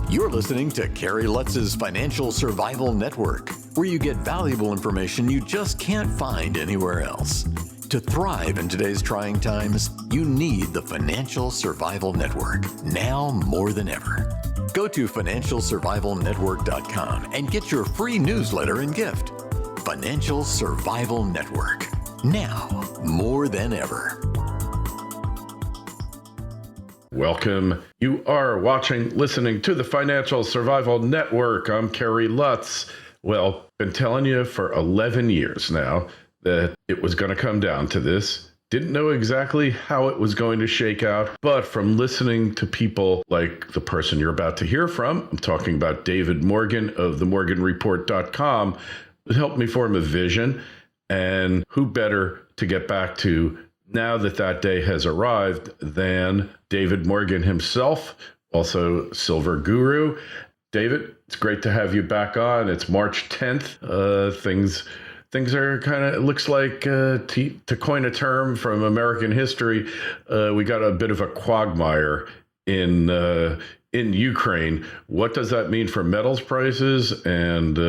You're listening to Kerry Lutz's Financial Survival Network, where you get valuable information you just can't find anywhere else. To thrive in today's trying times, you need the Financial Survival Network, now more than ever. Go to financialsurvivalnetwork.com and get your free newsletter and gift. Financial Survival Network, now more than ever. Welcome. You are listening to the Financial Survival Network. I'm Kerry Lutz. Well, been telling you for 11 years now that it was going to come down to this. Didn't know exactly how it was going to shake out, but from listening to people like the person you're about to hear from, I'm talking about David Morgan of themorganreport.com, it helped me form a vision. And who better to get back to now that that day has arrived than David Morgan himself, also Silver Guru. David, it's great to have you back on. It's March 10th. Things are kind of, it looks like, to coin a term from American history, we got a bit of a quagmire in Ukraine. What does that mean for metals prices? And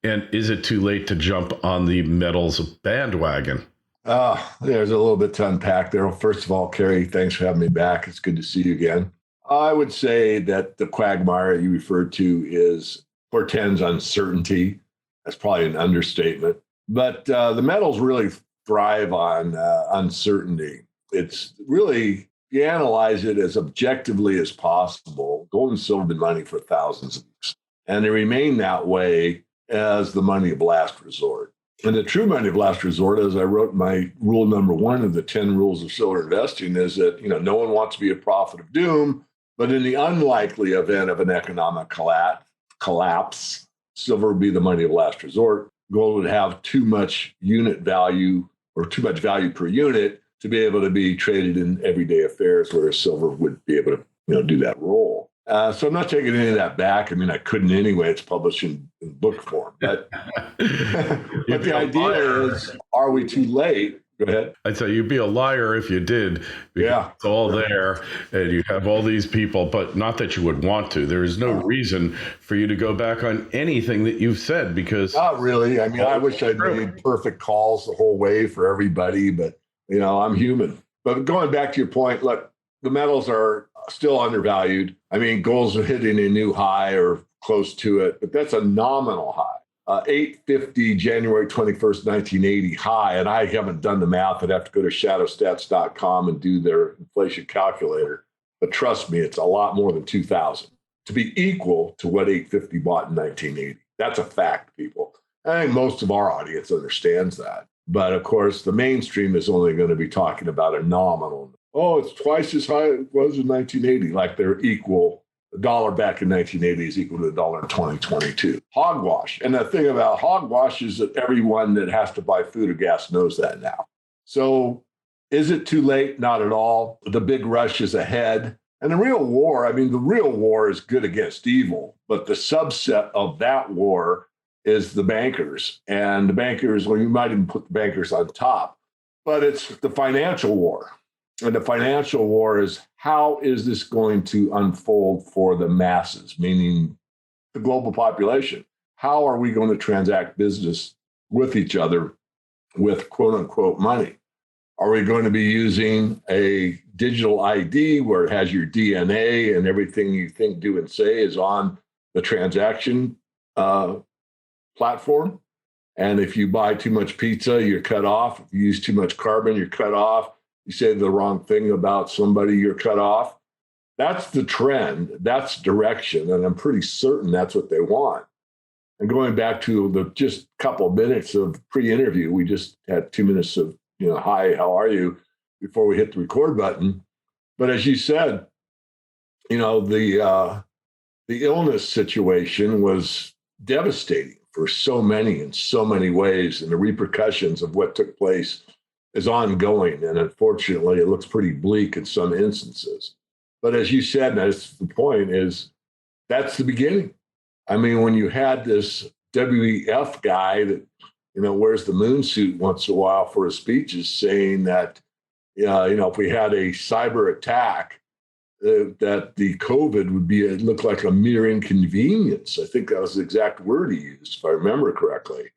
is it too late to jump on the metals bandwagon? There's a little bit to unpack there. First of all, Kerry, thanks for having me back. It's good to see you again. I would say that the quagmire you referred to portends uncertainty. That's probably an understatement. But the metals really thrive on uncertainty. It's really, you analyze it as objectively as possible. Gold and silver have been money for thousands of years, and they remain that way as the money of last resort. And the true money of last resort, as I wrote my rule number 1 of the 10 rules of silver investing, is that no one wants to be a prophet of doom, but in the unlikely event of an economic collapse, silver would be the money of last resort. Gold would have too much unit value or too much value per unit to be able to be traded in everyday affairs, whereas silver would be able to do that role. So I'm not taking any of that back. I mean, I couldn't anyway. It's published in book form. But, but the idea is, are we too late? Go ahead. I'd say you'd be a liar if you did. Yeah. It's all there, and you have all these people, but not that you would want to. There is no reason for you to go back on anything that you've said because... Not really. I mean, I wish I'd made perfect calls the whole way for everybody, but, I'm human. But going back to your point, look, the metals are still undervalued. I mean, gold's hitting a new high or close to it, but that's a nominal high. 850 January 21st, 1980 high. And I haven't done the math. I'd have to go to shadowstats.com and do their inflation calculator. But trust me, it's a lot more than 2000 to be equal to what 850 bought in 1980. That's a fact, people. I think most of our audience understands that. But of course, the mainstream is only going to be talking about a nominal. Oh, it's twice as high as it was in 1980, like they're equal. The dollar back in 1980 is equal to the dollar in 2022. Hogwash. And the thing about hogwash is that everyone that has to buy food or gas knows that now. So is it too late? Not at all. The big rush is ahead. And the real war is good against evil, but the subset of that war is the bankers. And the bankers, well, you might even put the bankers on top, but it's the financial war. And the financial war is, how is this going to unfold for the masses, meaning the global population? How are we going to transact business with each other with quote unquote money? Are we going to be using a digital ID where it has your DNA and everything you think, do, and say is on the transaction platform? And if you buy too much pizza, you're cut off. If you use too much carbon, you're cut off. You say the wrong thing about somebody, you're cut off. That's the trend. That's direction. And I'm pretty certain that's what they want. And going back to the just couple of minutes of pre-interview, we just had 2 minutes of, hi, how are you, before we hit the record button. But as you said, the illness situation was devastating for so many in so many ways. And the repercussions of what took place is ongoing. And unfortunately, it looks pretty bleak in some instances. But as you said, and that's the point, is that's the beginning. I mean, when you had this WEF guy that, wears the moon suit once in a while for his speeches saying that, if we had a cyber attack, that the COVID would be, it looked like a mere inconvenience. I think that was the exact word he used, if I remember correctly.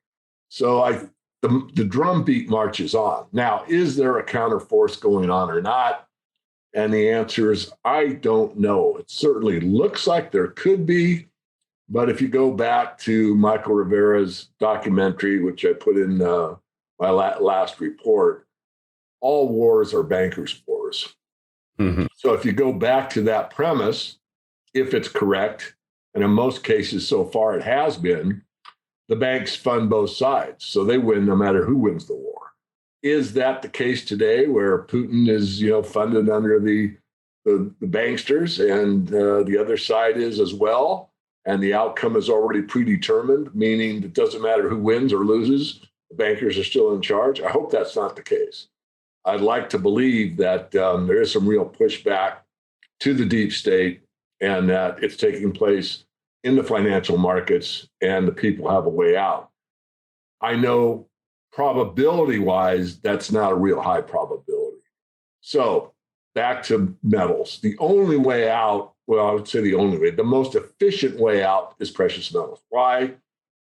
So the drumbeat marches on. Now, is there a counterforce going on or not? And the answer is, I don't know. It certainly looks like there could be. But if you go back to Michael Rivera's documentary, which I put in my last report, all wars are bankers' wars. Mm-hmm. So if you go back to that premise, if it's correct, and in most cases so far it has been, the banks fund both sides. So they win no matter who wins the war. Is that the case today where Putin is, funded under the banksters and the other side is as well? And the outcome is already predetermined, meaning it doesn't matter who wins or loses, the bankers are still in charge. I hope that's not the case. I'd like to believe that there is some real pushback to the deep state and that it's taking place in the financial markets and the people have a way out. I know probability-wise, that's not a real high probability. So back to metals. The only way out, well, I would say the only way, the most efficient way out is precious metals. Why?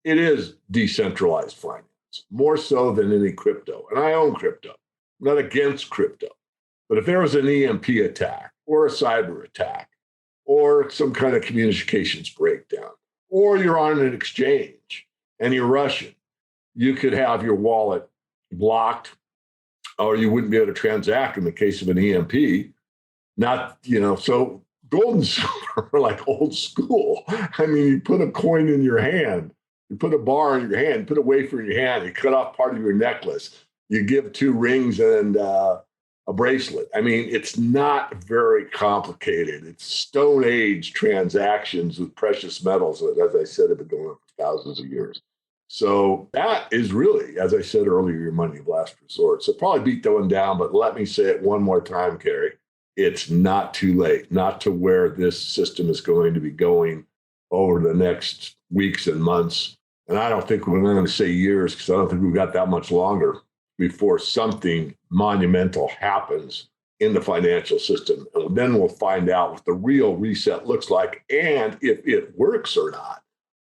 It is decentralized finance, more so than any crypto. And I own crypto. I'm not against crypto. But if there was an EMP attack or a cyber attack or some kind of communications breakdown, or you're on an exchange and you're Russian, you could have your wallet blocked or you wouldn't be able to transact in the case of an EMP. So gold and silver are like old school. I mean, you put a coin in your hand, you put a bar in your hand, put a wafer in your hand, you cut off part of your necklace, you give 2 rings and a bracelet. I mean, it's not very complicated. It's Stone Age transactions with precious metals that, as I said, have been going on for thousands of years. So that is really, as I said earlier, your money of last resort. So probably beat that one down, but let me say it one more time, Carrie. It's not too late, not to where this system is going to be going over the next weeks and months. And I don't think we're going to say years because I don't think we've got that much longer before something monumental happens in the financial system. And then we'll find out what the real reset looks like and if it works or not.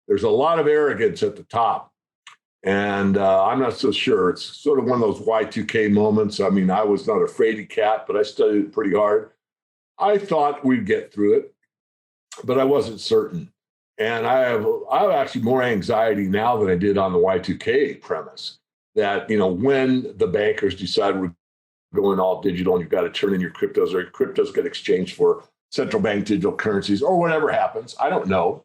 There's a lot of arrogance at the top. And I'm not so sure. It's sort of one of those Y2K moments. I mean, I was not a fraidy cat, but I studied it pretty hard. I thought we'd get through it, but I wasn't certain. And I have actually more anxiety now than I did on the Y2K premise that, when the bankers decide we're going all digital and you've got to turn in your cryptos or your cryptos get exchanged for central bank digital currencies or whatever happens. I don't know.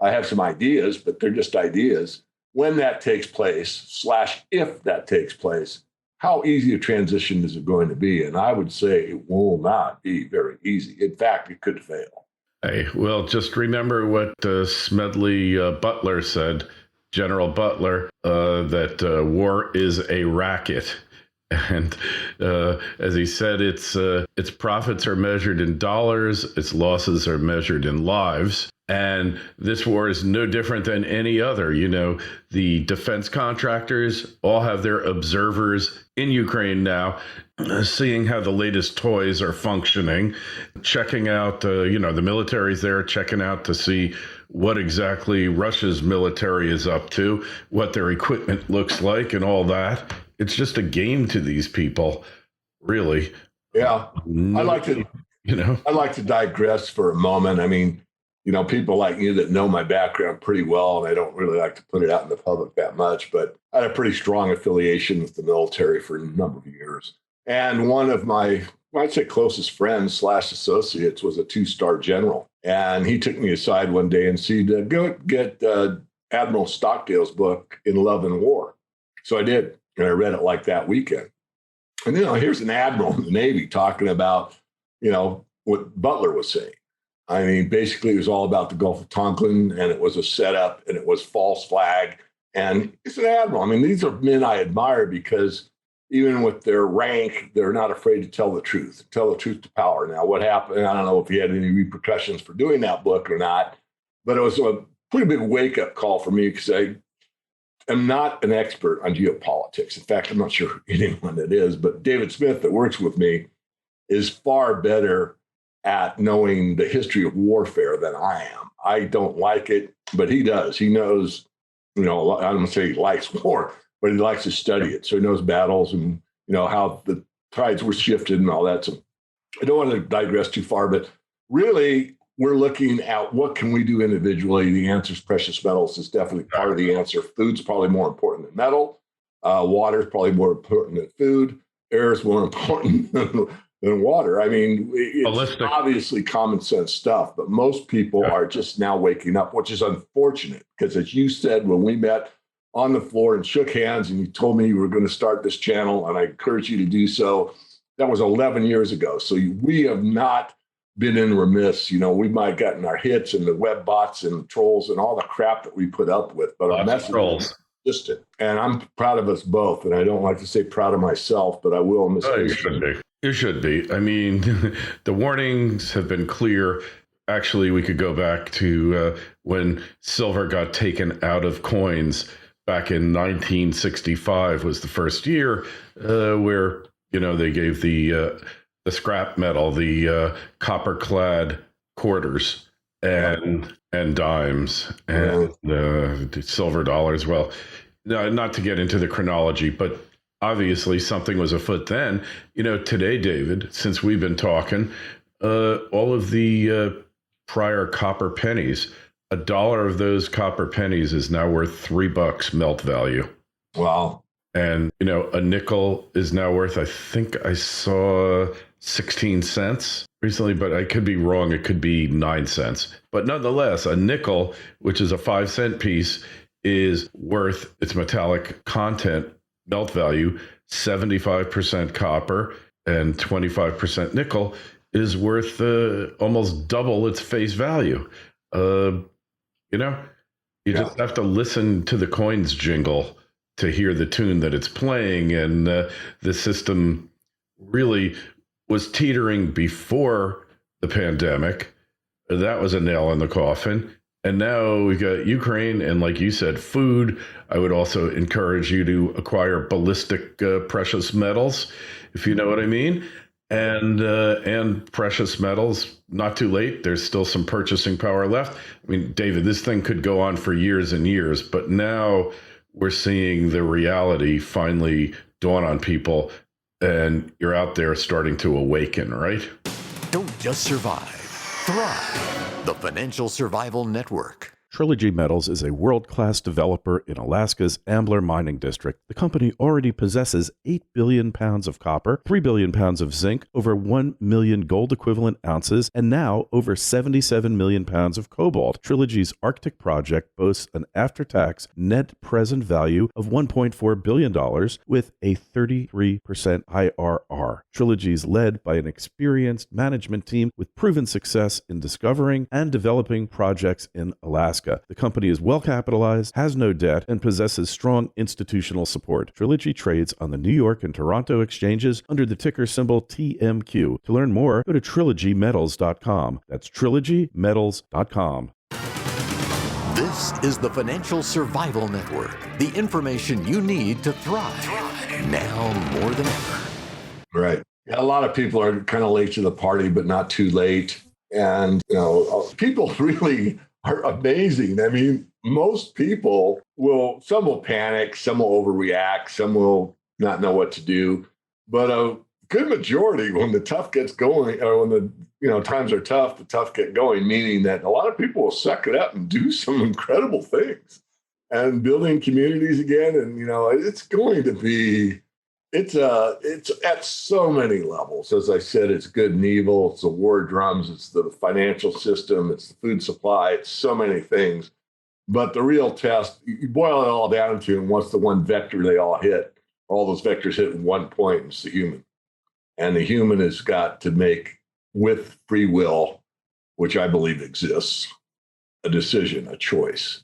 I have some ideas, but they're just ideas. When that takes place, / if that takes place, how easy a transition is it going to be? And I would say it will not be very easy. In fact, it could fail. Hey, well, just remember what Smedley Butler said, General Butler, that war is a racket. And as he said, its profits are measured in dollars, its losses are measured in lives. And this war is no different than any other. The defense contractors all have their observers in Ukraine now, seeing how the latest toys are functioning, checking out, the military's there, checking out to see what exactly Russia's military is up to, what their equipment looks like and all that. It's just a game to these people, really. Yeah. I'd like to digress for a moment. I mean, people like you that know my background pretty well, and I don't really like to put it out in the public that much, but I had a pretty strong affiliation with the military for a number of years. And one of my, I'd say closest friends / associates was a 2-star general. And he took me aside one day and said, go get Admiral Stockdale's book, In Love and War. So I did. And I read it like that weekend. And, here's an admiral in the Navy talking about, what Butler was saying. I mean, basically, it was all about the Gulf of Tonkin, and it was a setup, and it was false flag. And it's an admiral. I mean, these are men I admire because even with their rank, they're not afraid to tell the truth to power. Now, what happened, I don't know if he had any repercussions for doing that book or not, but it was a pretty big wake-up call for me because I am not an expert on geopolitics. In fact, I'm not sure anyone that is, but David Smith that works with me is far better at knowing the history of warfare than I am. I don't like it, but he does. He knows, I don't want to say he likes war, but he likes to study it. So he knows battles and, how the tides were shifted and all that. So I don't want to digress too far, but really we're looking at what can we do individually. The answer is precious metals is definitely part of the answer. Food's probably more important than metal. Water is probably more important than food. Air is more important than water. I mean, it's obviously common sense stuff, but most people are just now waking up, which is unfortunate because, as you said, when we met on the floor and shook hands and you told me you were going to start this channel and I encouraged you to do so, that was 11 years ago. So we have not been in remiss. We might have gotten our hits and the web bots and trolls and all the crap that we put up with, but our message is consistent. And I'm proud of us both. And I don't like to say proud of myself, but I will in this case. You should be. You should be. I mean, the warnings have been clear. Actually, we could go back to when silver got taken out of coins back in 1965 was the first year where, they gave the scrap metal, the copper-clad quarters and dimes and silver dollars. Well, no, not to get into the chronology, but obviously something was afoot then. Today, David, since we've been talking, all of the prior copper pennies, $1 of those copper pennies is now worth $3 melt value. Wow. And, a nickel is now worth, I think I saw 16 cents recently, but I could be wrong. It could be 9 cents. But nonetheless, a nickel, which is a 5-cent piece, is worth its metallic content, melt value, 75% copper and 25% nickel, is worth almost double its face value. You just have to listen to the coins jingle to hear the tune that it's playing. And the system really was teetering before the pandemic. That was a nail in the coffin. And now we've got Ukraine and, like you said, food. I would also encourage you to acquire ballistic precious metals, if you know what I mean. And precious metals, not too late. There's still some purchasing power left. I mean, David, this thing could go on for years and years, but now we're seeing the reality finally dawn on people, and you're out there starting to awaken, right? Don't just survive, thrive. The Financial Survival Network. Trilogy Metals is a world-class developer in Alaska's Ambler Mining District. The company already possesses 8 billion pounds of copper, 3 billion pounds of zinc, over 1 million gold-equivalent ounces, and now over 77 million pounds of cobalt. Trilogy's Arctic project boasts an after-tax net present value of $1.4 billion with a 33% IRR. Trilogy is led by an experienced management team with proven success in discovering and developing projects in Alaska. The company is well capitalized, has no debt, and possesses strong institutional support. Trilogy trades on the New York and Toronto exchanges under the ticker symbol TMQ. To learn more, go to trilogymetals.com. That's trilogymetals.com. This is the Financial Survival Network, the information you need to thrive now more than ever. Right. Yeah, a lot of people are kind of late to the party, but not too late. And, people really are amazing. I mean, most people some will panic, some will overreact, some will not know what to do. But a good majority, when the tough gets going, or when the times are tough, the tough get going, meaning that a lot of people will suck it up and do some incredible things and building communities again. And, it's going to be, it's at so many levels. As I said, it's good and evil. It's the war drums. It's the financial system. It's the food supply. It's so many things. But the real test, you boil it all down to, and what's the one vector they all hit? All those vectors hit in one point. It's the human. And the human has got to make, with free will, which I believe exists, a decision, a choice.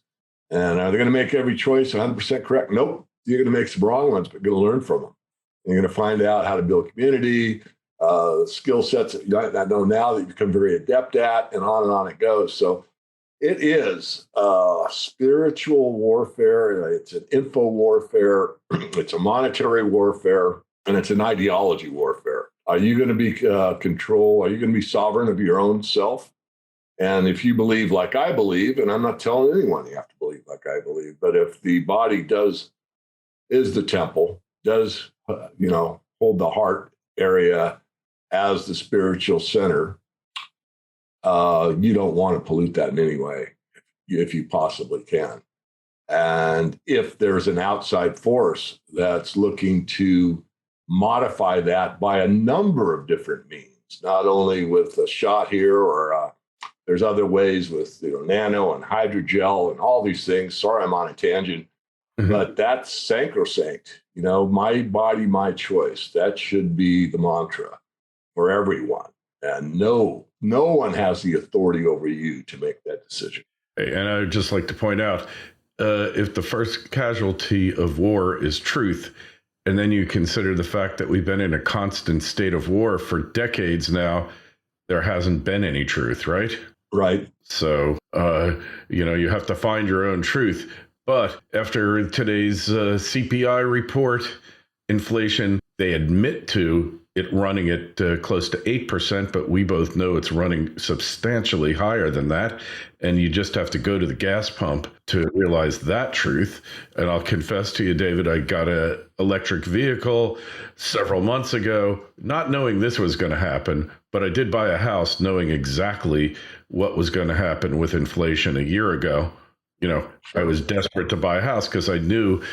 And are they going to make every choice 100% correct? Nope. You're going to make some wrong ones, but you're going to learn from them. You're going to find out how to build community, skill sets that you might know now that you become very adept at, and on it goes. So it is spiritual warfare. It's an info warfare. It's a monetary warfare, and it's an ideology warfare. Are you going to be control? Are you going to be sovereign of your own self? And if you believe like I believe, and I'm not telling anyone you have to believe like I believe, but if the body is the temple, does, hold the heart area as the spiritual center, you don't want to pollute that in any way if you possibly can. And if there's an outside force that's looking to modify that by a number of different means, not only with a shot here or there's other ways with nano and hydrogel and all these things. Sorry, I'm on a tangent, but that's sacrosanct. My body, my choice. That should be the mantra for everyone. And no one has the authority over you to make that decision. Hey, and I would just like to point out, if the first casualty of war is truth, and then you consider the fact that we've been in a constant state of war for decades now, there hasn't been any truth, right? Right. So, you have to find your own truth. But after today's CPI report, inflation, they admit to it running at close to 8%, but we both know it's running substantially higher than that. And you just have to go to the gas pump to realize that truth. And I'll confess to you, David, I got an electric vehicle several months ago, not knowing this was going to happen, but I did buy a house knowing exactly what was going to happen with inflation a year ago. I was desperate to buy a house because I knew,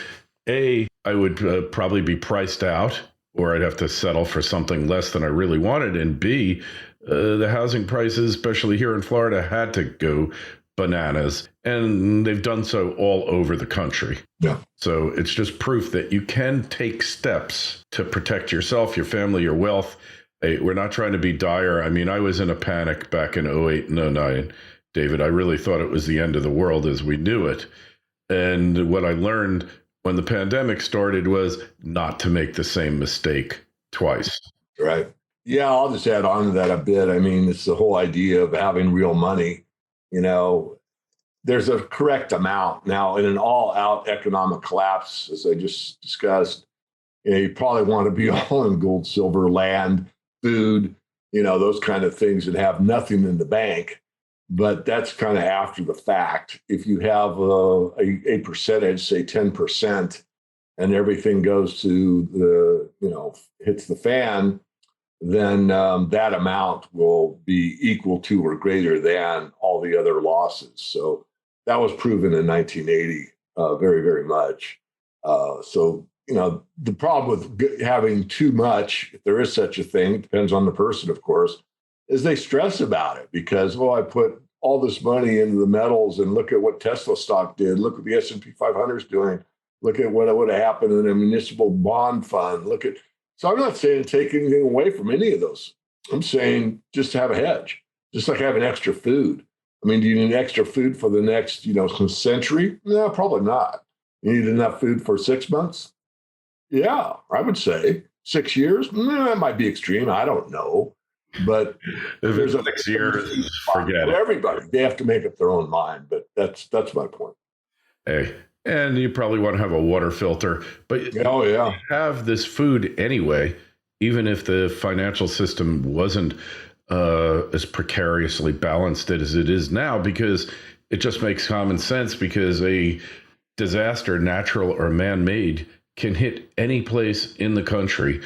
A, I would probably be priced out, or I'd have to settle for something less than I really wanted. And B, the housing prices, especially here in Florida, had to go bananas. And they've done so all over the country. Yeah. So it's just proof that you can take steps to protect yourself, your family, your wealth. Hey, we're not trying to be dire. I mean, I was in a panic back in 08 and 09, David. I really thought it was the end of the world as we knew it. And what I learned when the pandemic started was not to make the same mistake twice. Right. Yeah, I'll just add on to that a bit. I mean, it's the whole idea of having real money. There's a correct amount. Now, in an all-out economic collapse, as I just discussed, you probably want to be all in gold, silver, land, food, those kind of things, and have nothing in the bank. But that's kind of after the fact. If you have a percentage, say 10%, and everything goes to hits the fan, then that amount will be equal to or greater than all the other losses. So that was proven in 1980 very, very much. The problem with having too much, if there is such a thing, depends on the person, of course, is they stress about it because, I put all this money into the metals and look at what Tesla stock did. Look what the S&P 500 is doing. Look at what would have happened in a municipal bond fund. So I'm not saying take anything away from any of those. I'm saying just have a hedge, just like having extra food. I mean, do you need extra food for the next, century? No, probably not. You need enough food for 6 months? Yeah, I would say 6 years. That might be extreme. I don't know. But if it's 6 years, forget it. Everybody, they have to make up their own mind. But that's my point. Hey, and you probably want to have a water filter. But you have this food anyway, even if the financial system wasn't as precariously balanced as it is now, because it just makes common sense, because a disaster, natural or man-made, can hit any place in the country.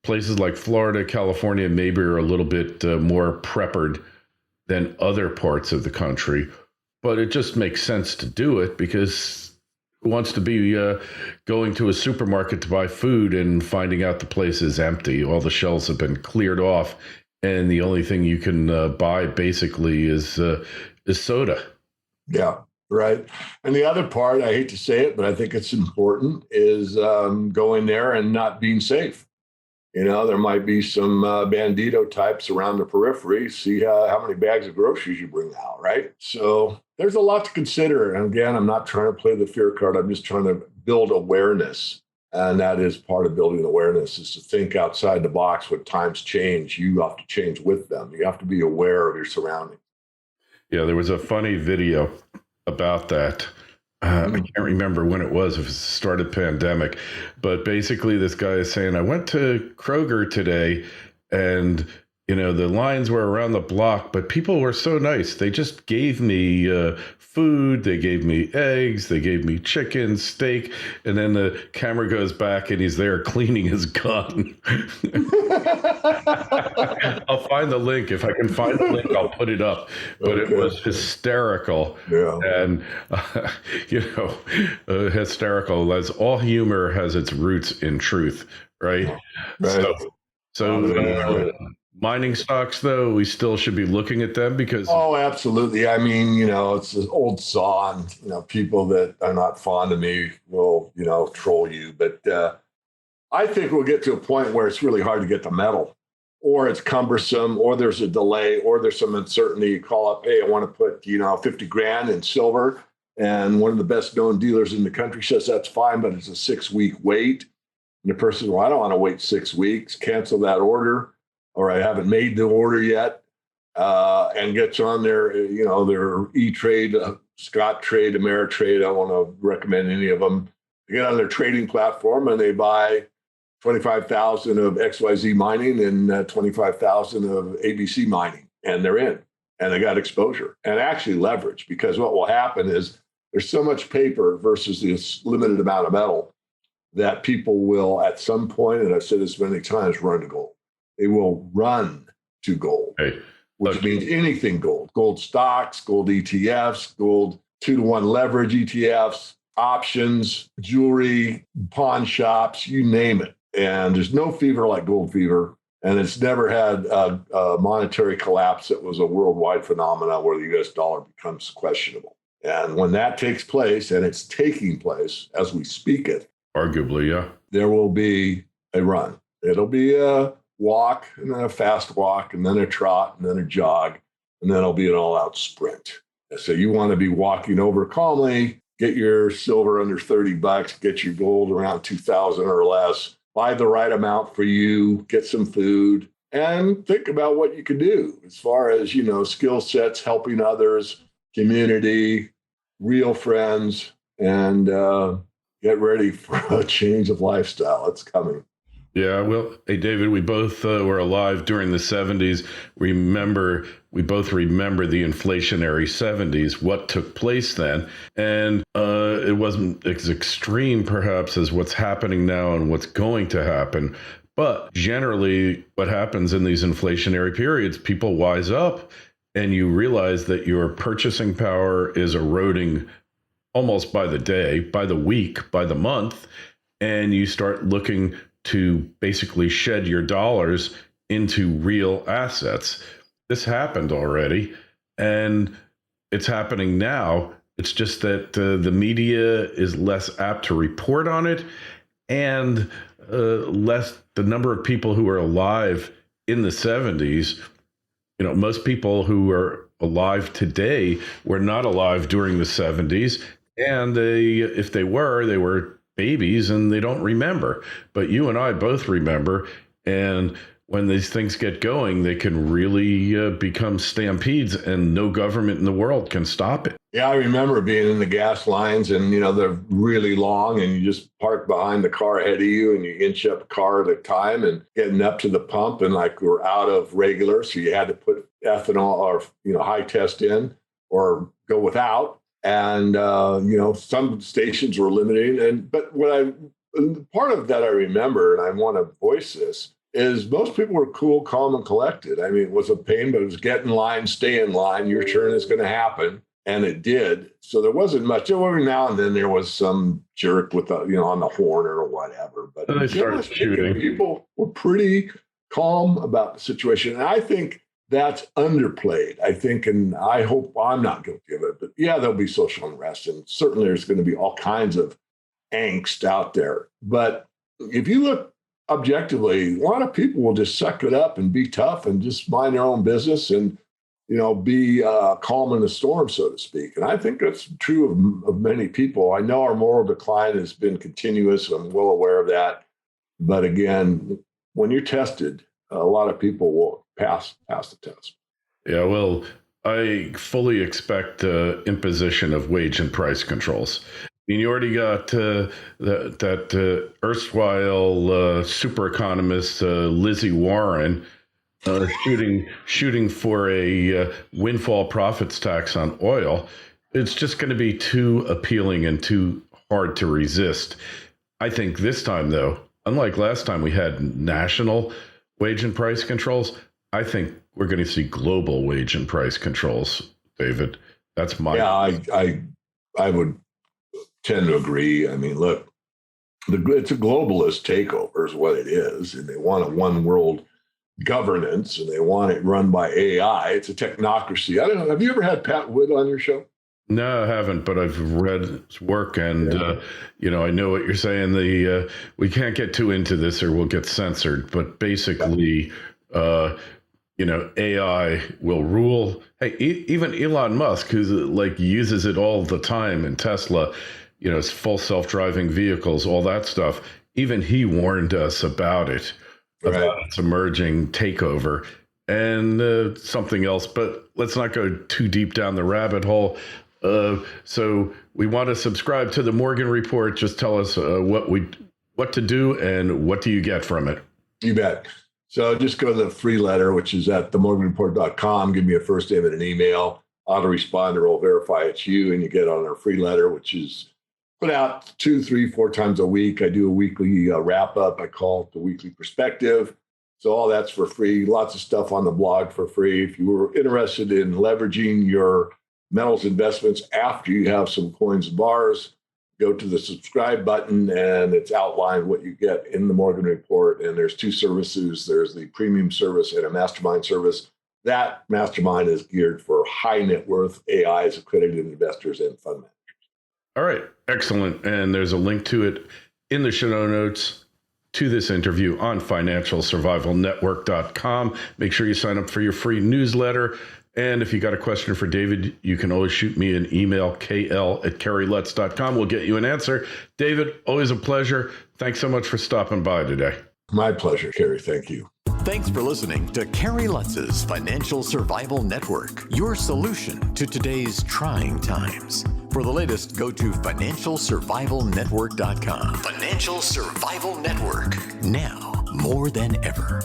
Places like Florida, California, maybe are a little bit more preppered than other parts of the country. But it just makes sense to do it, because who wants to be going to a supermarket to buy food and finding out the place is empty? All the shelves have been cleared off, and the only thing you can buy basically is soda. Yeah. Right. And the other part, I hate to say it, but I think it's important, is going there and not being safe. There might be some bandito types around the periphery. See how many bags of groceries you bring out, right? So there's a lot to consider. And again, I'm not trying to play the fear card. I'm just trying to build awareness. And that is part of building awareness, is to think outside the box. When times change, you have to change with them. You have to be aware of your surroundings. Yeah, there was a funny video about that. I can't remember when it was, if it started pandemic, but basically this guy is saying, I went to Kroger today And the lines were around the block, but people were so nice. They just gave me food. They gave me eggs. They gave me chicken, steak. And then the camera goes back and he's there cleaning his gun. I'll find the link. If I can find the link, I'll put it up. But It was hysterical. Yeah. And, hysterical, as all humor has its roots in truth, right? Right. So mining stocks, though, we still should be looking at them because... Oh, absolutely. I mean, it's an old saw, and, people that are not fond of me will, troll you. But I think we'll get to a point where it's really hard to get the metal, or it's cumbersome, or there's a delay, or there's some uncertainty. You call up, hey, I want to put, 50 grand in silver. And one of the best known dealers in the country says that's fine, but it's a 6-week wait. And the person says, well, I don't want to wait 6 weeks, cancel that order, or I haven't made the order yet, and gets on their, their E-Trade, Scottrade, Ameritrade. I don't want to recommend any of them. They get on their trading platform and they buy 25,000 of XYZ mining and 25,000 of ABC mining, and they're in, and they got exposure and actually leverage, because what will happen is there's so much paper versus this limited amount of metal that people will, at some point, and I've said this many times, run to gold. They will run to gold, which means anything gold stocks, gold ETFs, gold 2-to-1 leverage ETFs, options, jewelry, pawn shops, you name it. And there's no fever like gold fever. And it's never had a monetary collapse that was a worldwide phenomenon where the US dollar becomes questionable. And when that takes place, and it's taking place as we speak it, arguably, yeah, there will be a run. It'll be a walk, and then a fast walk, and then a trot, and then a jog, and then it'll be an all-out sprint. So you want to be walking over calmly, get your silver under $30, get your gold around 2,000 or less, buy the right amount for you, get some food, and think about what you can do as far as, skill sets, helping others, community, real friends, and get ready for a change of lifestyle. It's coming. Yeah, well, hey, David, we both were alive during the 70s. We both remember the inflationary 70s, what took place then. And it wasn't as extreme, perhaps, as what's happening now and what's going to happen. But generally, what happens in these inflationary periods, people wise up and you realize that your purchasing power is eroding almost by the day, by the week, by the month, and you start looking to basically shed your dollars into real assets. This happened already, and it's happening now. It's just that the media is less apt to report on it, and the number of people who are alive in the 70s, most people who are alive today were not alive during the 70s. And if they were babies and they don't remember. But you and I both remember. And when these things get going, they can really become stampedes, and no government in the world can stop it. Yeah, I remember being in the gas lines, and they're really long, and you just park behind the car ahead of you, and you inch up a car at a time, and getting up to the pump, and we're out of regular, so you had to put ethanol or high test in or go without. And some stations were limiting, but part of that I remember, and I want to voice this, is most people were cool, calm, and collected. I mean, it was a pain, but it was get in line, stay in line. Your turn is going to happen. And it did. So there wasn't much. Every now and then there was some jerk with on the horn or whatever. But they started shooting. People were pretty calm about the situation. And I think that's underplayed. I think, and I hope I'm not guilty of it, but yeah, there'll be social unrest. And certainly there's going to be all kinds of angst out there. But if you look objectively, a lot of people will just suck it up and be tough and just mind their own business and, be calm in the storm, so to speak. And I think that's true of many people. I know our moral decline has been continuous. I'm well aware of that. But again, when you're tested, a lot of people will pass the test. Yeah, well, I fully expect imposition of wage and price controls. I mean, you already got that erstwhile super economist Lizzie Warren shooting for a windfall profits tax on oil, it's just going to be too appealing and too hard to resist. I think this time, though, unlike last time we had national wage and price controls, I think we're going to see global wage and price controls, David. That's my... Yeah, I would tend to agree. I mean, look, it's a globalist takeover is what it is, and they want a one world governance, and they want it run by AI. It's a technocracy. I don't know. Have you ever had Pat Wood on your show? No, I haven't, but I've read his work, and I know what you're saying. We can't get too into this, or we'll get censored. But basically, AI will rule. Hey, even Elon Musk, who's uses it all the time in Tesla, it's full self-driving vehicles, all that stuff. Even he warned us about it, about its emerging takeover. And something else, but let's not go too deep down the rabbit hole. So we want to subscribe to the Morgan Report. Just tell us what to do and what do you get from it? You bet. So just go to the free letter, which is at themorganreport.com. Give me a first name and an email. Autoresponder will verify it's you, and you get on our free letter, which is put out 2, 3, 4 times a week. I do a weekly wrap up. I call it the Weekly Perspective. So all that's for free. Lots of stuff on the blog for free. If you were interested in leveraging your metals investments after you have some coins and bars, go to the subscribe button, and it's outlined what you get in the Morgan Report. And there's 2 services. There's the premium service and a mastermind service. That mastermind is geared for high net worth AIs, accredited investors, and fund managers. All right. Excellent. And there's a link to it in the show notes to this interview on financialsurvivalnetwork.com. Make sure you sign up for your free newsletter. And if you got a question for David, you can always shoot me an email, kl@kerrylutz.com. We'll get you an answer. David, always a pleasure. Thanks so much for stopping by today. My pleasure, Kerry. Thank you. Thanks for listening to Kerry Lutz's Financial Survival Network, your solution to today's trying times. For the latest, go to financialsurvivalnetwork.com. Financial Survival Network, now more than ever.